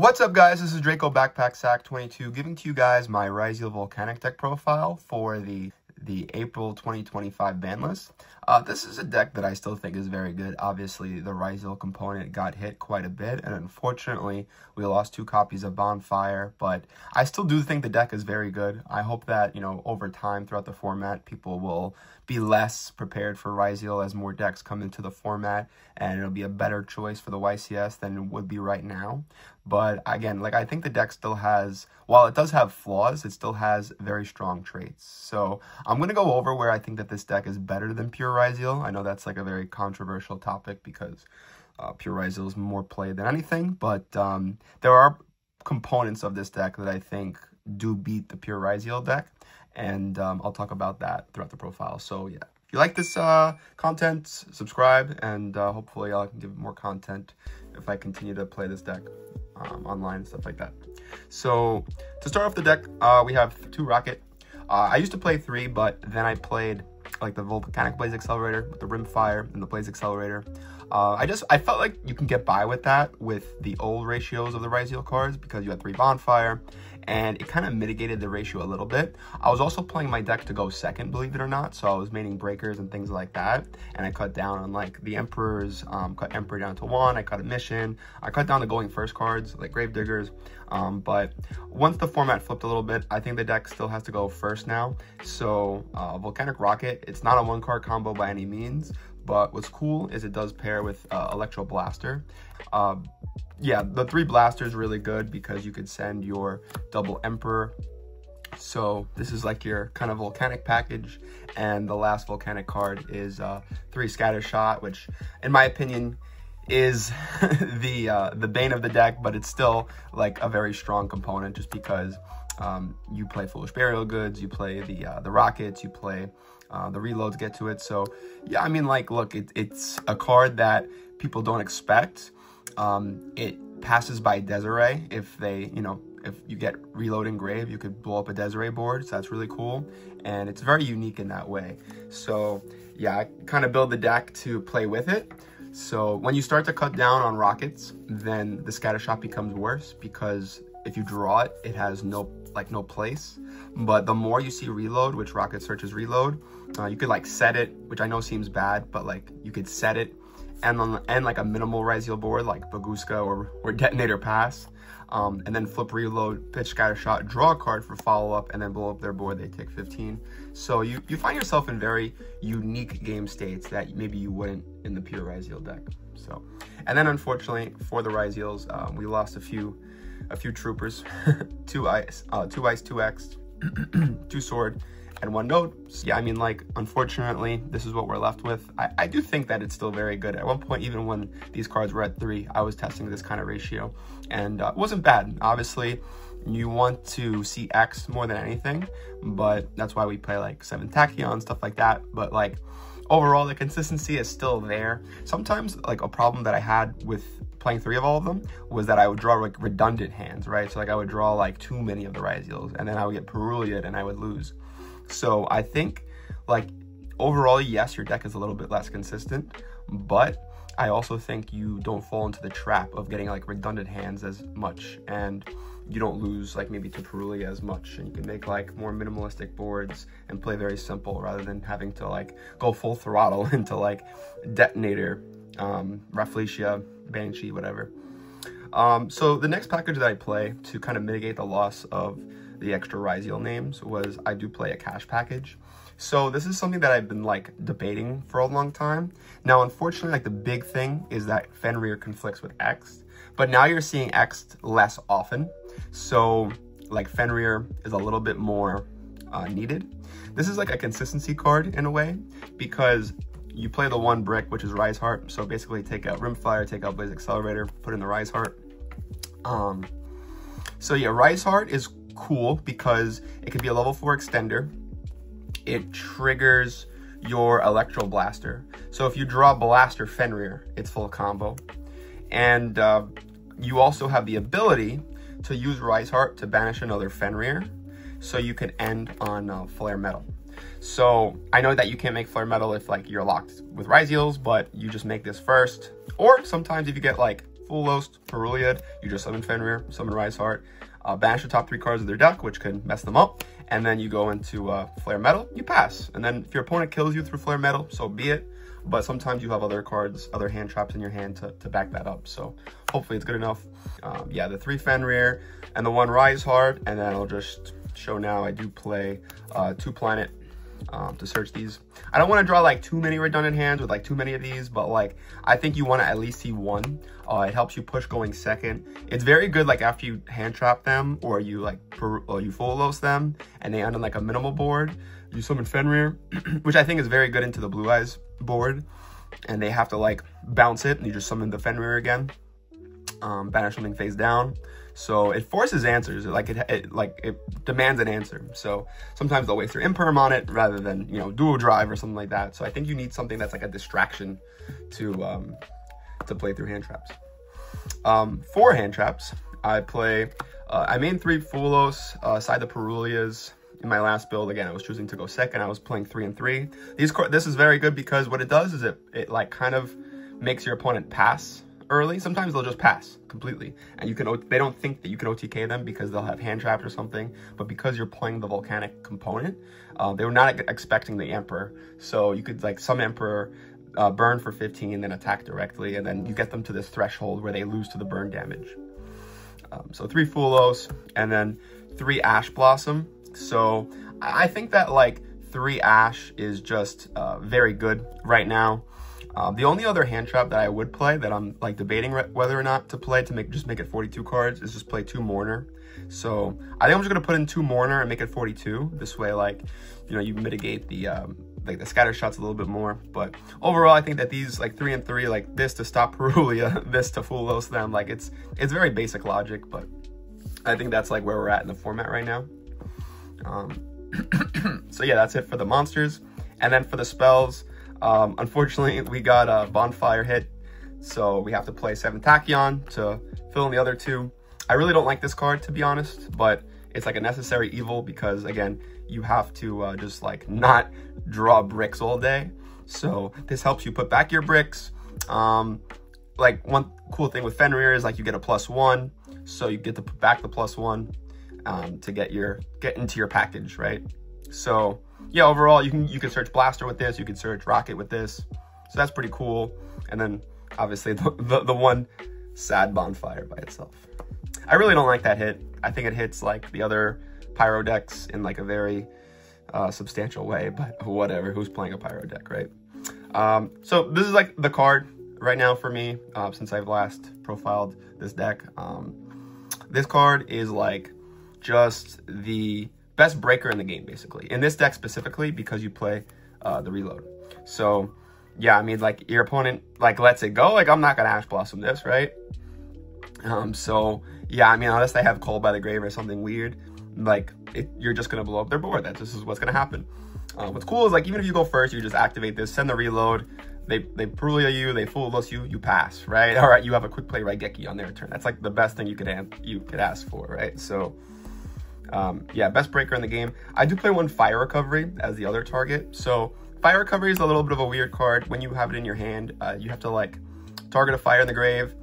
What's up, guys? This is Draco Backpack Sack 22 giving to you guys my Ryzeal Volcanic deck profile for the April 2025 ban list. This is a deck that I still think is very good. Obviously, the Ryzeal component got hit quite a bit, and unfortunately, we lost 2 copies of Bonfire, but I still do think the deck is very good. I hope that, over time throughout the format, people will be less prepared for Ryzeal as more decks come into the format, and it'll be a better choice for the YCS than it would be right now. But again, I think the deck still has, while it does have flaws, it still has very strong traits. So I'm going to go over where I think that this deck is better than pure Ryzeal. I know that's a very controversial topic because pure Ryzeal is more played than anything, but there are components of this deck that I think do beat the pure Ryzeal deck, and I'll talk about that throughout the profile. So yeah, if you like this content, subscribe, and hopefully I can give more content if I continue to play this deck online and stuff like that. So to start off the deck, we have 2 Rocket. I used to play 3, but then I played the Volcanic Blaze Accelerator with the Rimfire and the Blaze Accelerator. I felt like you can get by with that with the old ratios of the Ryzeal cards because you had 3 Bonfire, and it kind of mitigated the ratio a little bit. I was also playing my deck to go second, believe it or not, so I was maining breakers and things like that, and I cut down on the Emperors, cut Emperor down to 1, I cut a Mission, I cut down the going first cards like Gravediggers, but once the format flipped a little bit, I think the deck still has to go first now. So Volcanic Rocket, it's not a 1-card combo by any means, but what's cool is it does pair with Electro Blaster. Yeah, the 3 Blasters really good because you could send your double Emperor. So this is your kind of Volcanic package, and the last Volcanic card is 3 Scattershot, which in my opinion is the bane of the deck, but it's still a very strong component just because you play Foolish Burial Goods, you play the Rockets, you play the reloads get to it. So yeah, I mean, look, it's a card that people don't expect. It passes by Desiree. If if you get reload engrave, you could blow up a Desiree board, so that's really cool, and it's very unique in that way. So yeah, I kind of build the deck to play with it. So when you start to cut down on Rockets, then the Scattershot becomes worse because if you draw it, it has no place. But the more you see reload, which Rocket searches reload, you could set it, which I know seems bad, but you could set it and on the end a minimal Ryzeal board like Baguska or Detonator Pass, and then flip reload, pitch Scattershot, draw a card for follow-up, and then blow up their board. They take 15. So you find yourself in very unique game states that maybe you wouldn't in the pure Ryzeal deck. So, and then unfortunately for the Ryzeals, we lost a few troopers, 2 ice, 2x, 2 sword, and 1 node. So yeah, I mean, unfortunately, this is what we're left with. I do think that it's still very good. At one point, even when these cards were at 3, I was testing this kind of ratio, and it wasn't bad. Obviously, you want to see X more than anything, but that's why we play 7 Tachyon, stuff like that. But overall, the consistency is still there. Sometimes, a problem that I had with playing 3 of all of them was that I would draw redundant hands, right? So I would draw too many of the Ryzeals, and then I would get Peruliaed and I would lose. So I think overall, yes, your deck is a little bit less consistent, but I also think you don't fall into the trap of getting redundant hands as much, and you don't lose maybe to Perulia as much, and you can make more minimalistic boards and play very simple rather than having to go full throttle into Detonator, Rafflesia, Banshee, whatever. So the next package that I play to kind of mitigate the loss of the extra Ryzeal names was I do play a cash package. So this is something that I've been debating for a long time. Now, unfortunately, the big thing is that Fenrir conflicts with X, but now you're seeing X less often. So Fenrir is a little bit more needed. This is a consistency card in a way because you play the 1 brick, which is Ryzeheart. So basically take out Rimfire, take out Blaze Accelerator, put in the Ryzeheart. So yeah, Ryzeheart is cool because it can be a level 4 extender. It triggers your Electro Blaster. So if you draw Blaster Fenrir, it's full combo. And you also have the ability to use Ryzeheart to banish another Fenrir, so you can end on Flare Metal. So I know that you can't make Flare Metal if you're locked with Ryzeals, but you just make this first. Or sometimes if you get full Lost Peruliad, you just summon Fenrir, summon Ryzeal, banish the top 3 cards of their deck, which could mess them up, and then you go into Flare Metal, you pass. And then if your opponent kills you through Flare Metal, so be it. But sometimes you have other cards, other hand traps in your hand to back that up. So hopefully it's good enough. Yeah, the 3 Fenrir and the 1 Ryzeal, and then I'll just show now I do play 2 Planet to search these. I don't want to draw like too many redundant hands with like too many of these, but like I think you want to at least see 1. It helps you push going second. It's very good like after you hand trap them or you like you full Lost them and they end on like a minimal board. You summon Fenrir, which I think is very good into the Blue Eyes board, and they have to like bounce it and you just summon the Fenrir again. Banish something face down. So it forces answers, it demands an answer. So sometimes they'll waste their imperm on it rather than, you know, dual drive or something like that. So I think you need something that's like a distraction to play through hand traps. For hand traps, I play, I main 3 Fulos, side the Perulias. In my last build, again, I was choosing to go second. I was playing 3 and 3. This is very good because what it does is it like kind of makes your opponent pass early. Sometimes they'll just pass completely, and they don't think that you can OTK them because they'll have hand trapped or something. But because you're playing the Volcanic component, they were not expecting the Emperor, so you could like summon Emperor, burn for 15, then attack directly, and then you get them to this threshold where they lose to the burn damage. So 3 Fulos and then 3 Ash Blossom. So I think that like 3 Ash is just very good right now. The only other hand trap that I would play that I'm like debating whether or not to play to just make it 42 cards is just play 2 Mourner. So I think I'm just gonna put in 2 Mourner and make it 42. This way, like, you know, you mitigate the like the scatter shots a little bit more. But overall, I think that these like 3 and 3, like this to stop Perulia, this to full Lost them, like it's very basic logic, but I think that's like where we're at in the format right now. So yeah, that's it for the monsters. And then for the spells, unfortunately we got a Bonfire hit, so we have to play 7 Tachyon to fill in the other 2. I really don't like this card, to be honest, but it's like a necessary evil because again, you have to just like not draw bricks all day. So this helps you put back your bricks. Like one cool thing with Fenrir is like you get a +1, so you get to put back the +1 to get into your package, right? So yeah, overall you can search Blaster with this, you can search Rocket with this, so that's pretty cool. And then obviously the one sad Bonfire by itself. I really don't like that hit. I think it hits like the other Pyro decks in like a very substantial way, but whatever, who's playing a Pyro deck, right? So this is like the card right now for me since I've last profiled this deck. This card is like just the best breaker in the game, basically. In this deck specifically, because you play the reload. So yeah, I mean, like your opponent like lets it go. Like I'm not gonna Ash Blossom this, right? So yeah, I mean, unless they have Cold by the Grave or something weird, like you're just gonna blow up their board. That's just what's gonna happen. What's cool is like even if you go first, you just activate this, send the reload. They Perulia you, they full Lost you, you pass, right? All right, you have a quick play Raigeki on their turn. That's like the best thing you could ask for, right? So yeah, best breaker in the game. I do play 1 Fire Recovery as the other target. So Fire Recovery is a little bit of a weird card. When you have it in your hand, you have to like target a fire in the grave,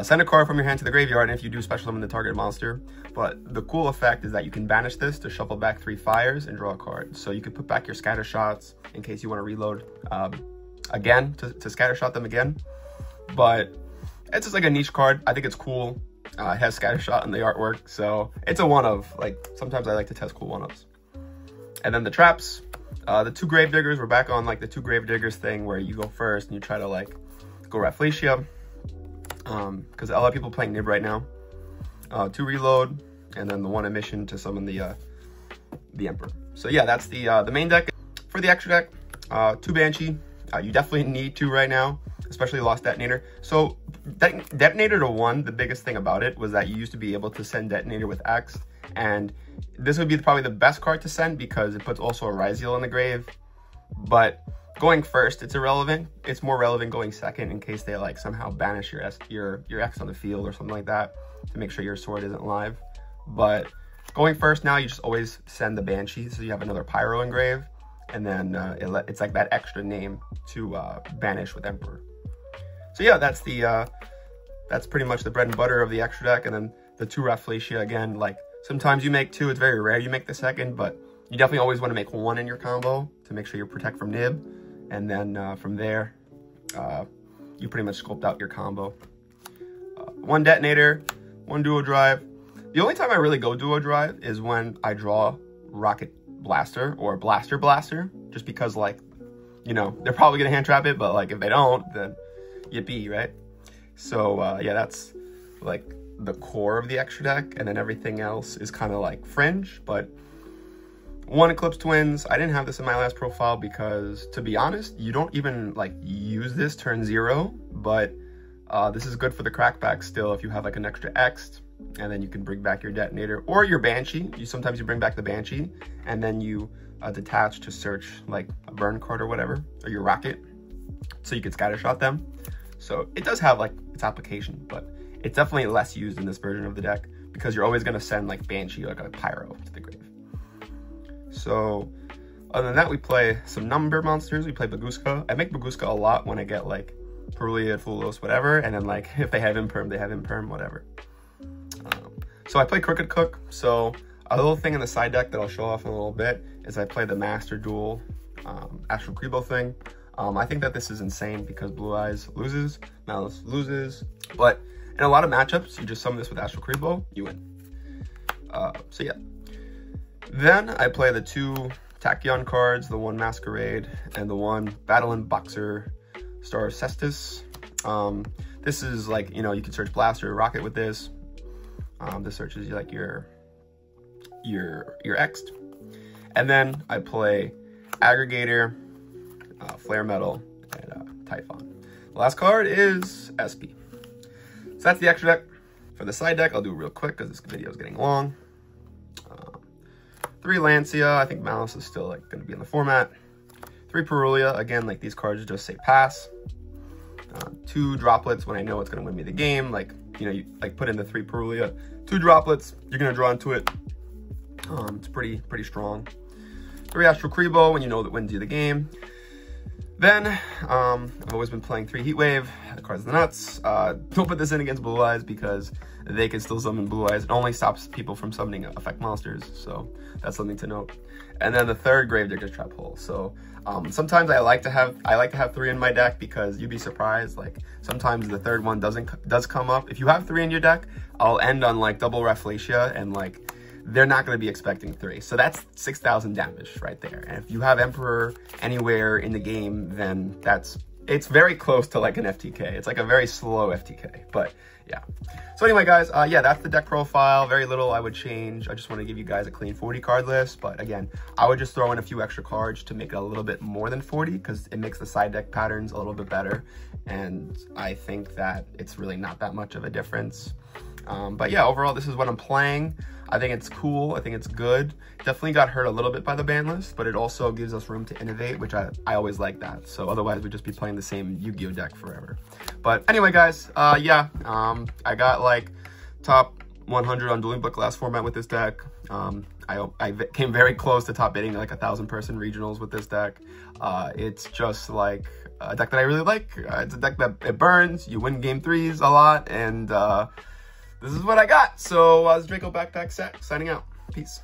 send a card from your hand to the graveyard, and if you do, special summon the target monster. But the cool effect is that you can banish this to shuffle back 3 fires and draw a card. So you can put back your scatter shots in case you want to reload again to scatter shot them again. But it's just like a niche card. I think it's cool. It has scatter shot in the artwork, so it's a one of. Like sometimes I like to test cool one-ofs. And then the traps, the 2 Gravediggers. We're back on like the 2 Gravediggers thing where you go first and you try to like go Rafflesia. Because a lot of people playing Nib right now. 2 reload, and then the 1 emission to summon the Emperor. So yeah, that's the main deck. For the extra deck, 2 Banshee. You definitely need 2 right now, especially Lost Detonator. So Detonator to 1, the biggest thing about it was that you used to be able to send Detonator with X, and this would be probably the best card to send because it puts also a Ryzeal in the grave. But going first, it's irrelevant. It's more relevant going second in case they like somehow banish your X on the field or something like that to make sure your sword isn't live. But going first now, you just always send the Banshee, so you have another Pyro in grave, and then it's like that extra name to banish with Emperor. So yeah, that's the That's pretty much the bread and butter of the extra deck. And then the 2 Rafflesia, again, like sometimes you make 2, it's very rare you make the second, but you definitely always want to make 1 in your combo to make sure you protect from nib. And then from there, you pretty much sculpt out your combo. 1 detonator, 1 duo drive. The only time I really go duo drive is when I draw Rocket Blaster or Blaster Blaster, just because, like, you know, they're probably gonna hand trap it, but like if they don't, then yippee, right? So yeah, that's like the core of the extra deck, and then everything else is kind of like fringe. But 1 Eclipse Twins, I didn't have this in my last profile because, to be honest, you don't even like use this turn 0, but this is good for the crackback still if you have like an extra X, and then you can bring back your detonator or your Banshee. Sometimes you bring back the Banshee, and then you detach to search like a burn card or whatever, or your rocket, so you can scattershot them. So it does have like its application, but it's definitely less used in this version of the deck because you're always going to send like Banshee, like a Pyro, to the grave. So other than that, we play some number monsters. We play Baguska. I make Baguska a lot when I get like Perulia, Fulos, whatever, and then like if they have Imperm, they have Imperm, whatever. So I play Crooked Cook. So a little thing in the side deck that I'll show off in a little bit is I play the Master Duel Astral Kribo thing. I think that this is insane because Blue Eyes loses, Malice loses, but in a lot of matchups, you just summon this with Astral Kribo, you win. So yeah. Then I play the 2 Tachyon cards, the 1 Masquerade, and the 1 Battle and Boxer Star of Cestus. This is like, you know, you can search Blaster or Rocket with this. This searches like your X'd. And then I play Aggregator, Flare Metal, and Typhon. The last card is SP. So that's the extra deck. For the side deck, I'll do it real quick because this video is getting long. 3 Lancia. I think Malice is still like going to be in the format. 3 Perulia. Again, like these cards just say pass. 2 Droplets when I know it's going to win me the game. Like, you know, you like put in the 3 Perulia, 2 Droplets, you're going to draw into it. It's pretty strong. 3 Astral Kribo when you know that wins you the game. Then, I've always been playing 3 Heatwave, the cards are the nuts. Don't put this in against Blue Eyes because they can still summon Blue Eyes. It only stops people from summoning effect monsters, so that's something to note. And then the 3rd Gravedigger's Trap Hole. So sometimes I like to have 3 in my deck because you'd be surprised. Like sometimes the 3rd one does come up. If you have 3 in your deck, I'll end on like double Rafflesia, and like they're not going to be expecting 3. So that's 6,000 damage right there. And if you have Emperor anywhere in the game, then it's very close to like an FTK. It's like a very slow FTK, but yeah. So anyway, guys, yeah, that's the deck profile. Very little I would change. I just want to give you guys a clean 40 card list. But again, I would just throw in a few extra cards to make it a little bit more than 40 because it makes the side deck patterns a little bit better. And I think that it's really not that much of a difference. But yeah, overall, this is what I'm playing. I think it's cool. I think it's good. Definitely got hurt a little bit by the ban list, but it also gives us room to innovate, which I always like that. So otherwise, we'd just be playing the same Yu-Gi-Oh deck forever. But anyway, guys, yeah, I got like top 100 on Dueling Book last format with this deck. I came very close to top hitting like 1,000-person regionals with this deck. It's just like a deck that I really like. It's a deck that it burns. You win game 3s a lot, and this is what I got. So, this is Draco Backpack Sack signing out. Peace.